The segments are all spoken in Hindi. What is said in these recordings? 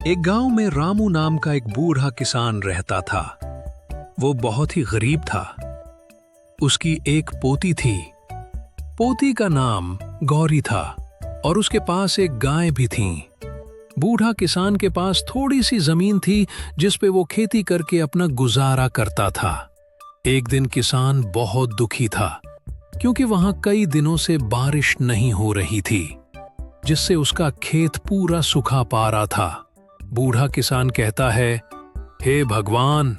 एक गांव में रामू नाम का एक बूढ़ा किसान रहता था। वो बहुत ही गरीब था। उसकी एक पोती थी। पोती का नाम गौरी था और उसके पास एक गाय भी थी। बूढ़ा किसान के पास थोड़ी सी जमीन थी जिस पे वो खेती करके अपना गुजारा करता था। एक दिन किसान बहुत दुखी था क्योंकि वहां कई दिनों से बारिश नहीं हो रही थी, जिससे उसका खेत पूरा सूखा पा रहा था। बूढ़ा किसान कहता है, हे भगवान,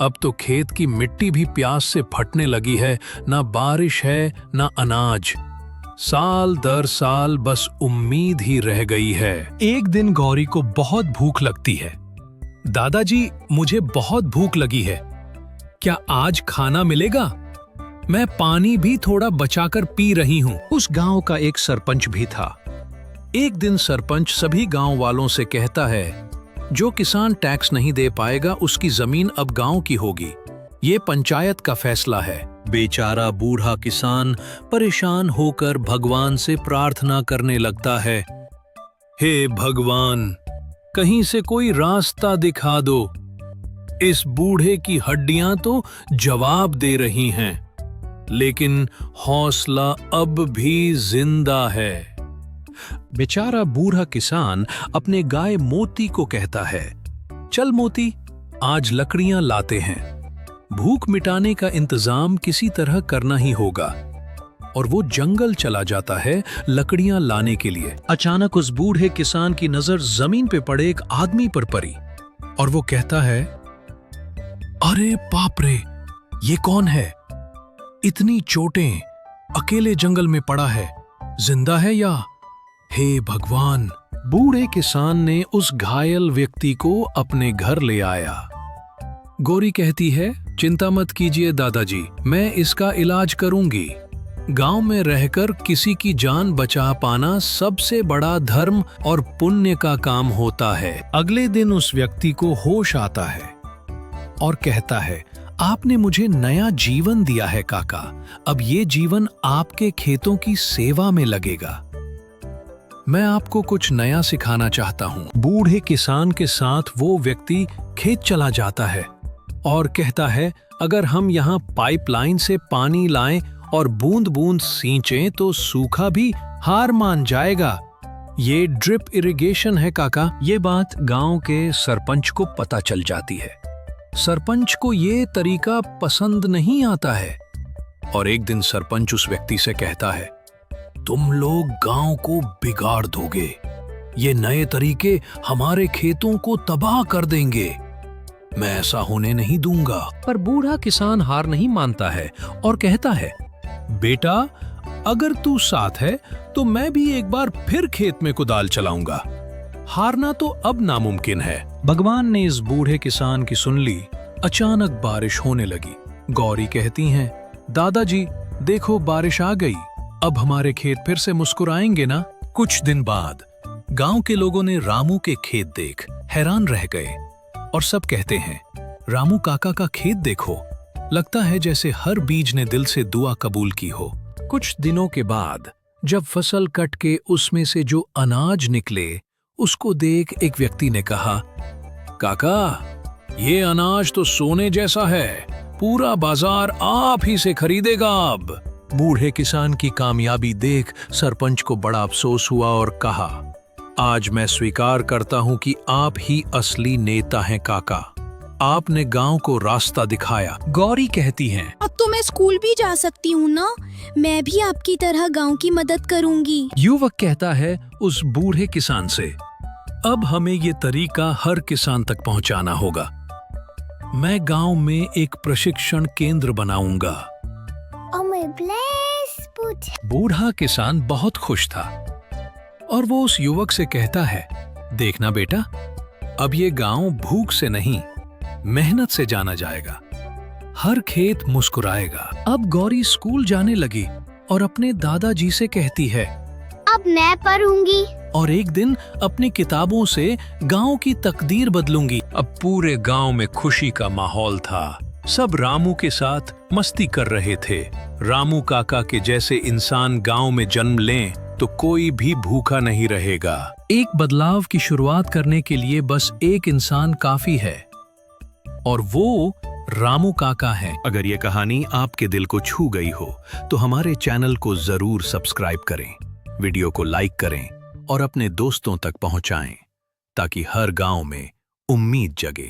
अब तो खेत की मिट्टी भी प्यास से फटने लगी है। ना बारिश है ना अनाज। साल दर साल बस उम्मीद ही रह गई है। एक दिन गौरी को बहुत भूख लगती है। दादाजी, मुझे बहुत भूख लगी है। क्या आज खाना मिलेगा? मैं पानी भी थोड़ा बचाकर पी रही हूँ। उस गांव का एक सरपंच भी था। एक दिन सरपंच सभी गांव वालों से कहता है, जो किसान टैक्स नहीं दे पाएगा उसकी जमीन अब गांव की होगी। ये पंचायत का फैसला है। बेचारा बूढ़ा किसान परेशान होकर भगवान से प्रार्थना करने लगता है, हे भगवान, कहीं से कोई रास्ता दिखा दो। इस बूढ़े की हड्डियां तो जवाब दे रही हैं, लेकिन हौसला अब भी जिंदा है। बेचारा बूढ़ा किसान अपने गाय मोती को कहता है, चल मोती, आज लकड़ियां लाते हैं। भूख मिटाने का इंतजाम किसी तरह करना ही होगा। और वो जंगल चला जाता है लकड़ियां लाने के लिए। अचानक उस बूढ़े किसान की नजर जमीन पे पड़े एक आदमी पर पड़ी और वो कहता है, अरे बाप रे, ये कौन है? इतनी चोटें, अकेले जंगल में पड़ा है, जिंदा है या? हे भगवान! बूढ़े किसान ने उस घायल व्यक्ति को अपने घर ले आया। गौरी कहती है, चिंता मत कीजिए दादाजी, मैं इसका इलाज करूंगी। गांव में रहकर किसी की जान बचा पाना सबसे बड़ा धर्म और पुण्य का काम होता है। अगले दिन उस व्यक्ति को होश आता है और कहता है, आपने मुझे नया जीवन दिया है काका। अब ये जीवन आपके खेतों की सेवा में लगेगा। मैं आपको कुछ नया सिखाना चाहता हूँ। बूढ़े किसान के साथ वो व्यक्ति खेत चला जाता है और कहता है, अगर हम यहाँ पाइपलाइन से पानी लाएं और बूंद बूंद सींचें तो सूखा भी हार मान जाएगा। ये ड्रिप इरिगेशन है काका। ये बात गांव के सरपंच को पता चल जाती है। सरपंच को ये तरीका पसंद नहीं आता है और एक दिन सरपंच उस व्यक्ति से कहता है, तुम लोग गांव को बिगाड़ दोगे। ये नए तरीके हमारे खेतों को तबाह कर देंगे। मैं ऐसा होने नहीं दूंगा। पर बूढ़ा किसान हार नहीं मानता है और कहता है, बेटा, अगर तू साथ है तो मैं भी एक बार फिर खेत में कुदाल चलाऊंगा। हारना तो अब नामुमकिन है। भगवान ने इस बूढ़े किसान की सुन ली। अचानक बारिश होने लगी। गौरी कहती हैं, दादाजी देखो, बारिश आ गई। अब हमारे खेत फिर से मुस्कुराएंगे ना? कुछ दिन बाद गांव के लोगों ने रामू के खेत देख हैरान रह गए और सब कहते हैं, रामू काका का खेत देखो, लगता है जैसे हर बीज ने दिल से दुआ कबूल की हो। कुछ दिनों के बाद जब फसल कट के उसमें से जो अनाज निकले, उसको देख एक व्यक्ति ने कहा, काका, ये अनाज तो सोने जैसा है, पूरा बाजार आप ही से खरीदेगा अब। बूढ़े किसान की कामयाबी देख सरपंच को बड़ा अफसोस हुआ और कहा, आज मैं स्वीकार करता हूं कि आप ही असली नेता हैं काका। आपने गांव को रास्ता दिखाया। गौरी कहती हैं, अब तो मैं स्कूल भी जा सकती हूँ ना? मैं भी आपकी तरह गांव की मदद करूंगी। युवक कहता है उस बूढ़े किसान से, अब हमें ये तरीका हर किसान तक पहुंचाना होगा। मैं गांव में एक प्रशिक्षण केंद्र बनाऊंगा। बूढ़ा किसान बहुत खुश था और वो उस युवक से कहता है, देखना बेटा, अब ये गांव भूख से नहीं, मेहनत से जाना जाएगा। हर खेत मुस्कुराएगा। अब गौरी स्कूल जाने लगी और अपने दादाजी से कहती है, अब मैं पढ़ूंगी और एक दिन अपनी किताबों से गांव की तकदीर बदलूंगी। अब पूरे गांव में खुशी का माहौल था। सब रामू के साथ मस्ती कर रहे थे। रामू काका के जैसे इंसान गांव में जन्म लें तो कोई भी भूखा नहीं रहेगा। एक बदलाव की शुरुआत करने के लिए बस एक इंसान काफी है, और वो रामू काका है। अगर ये कहानी आपके दिल को छू गई हो तो हमारे चैनल को जरूर सब्सक्राइब करें, वीडियो को लाइक करें और अपने दोस्तों तक पहुंचाएं, ताकि हर गांव में उम्मीद जगे।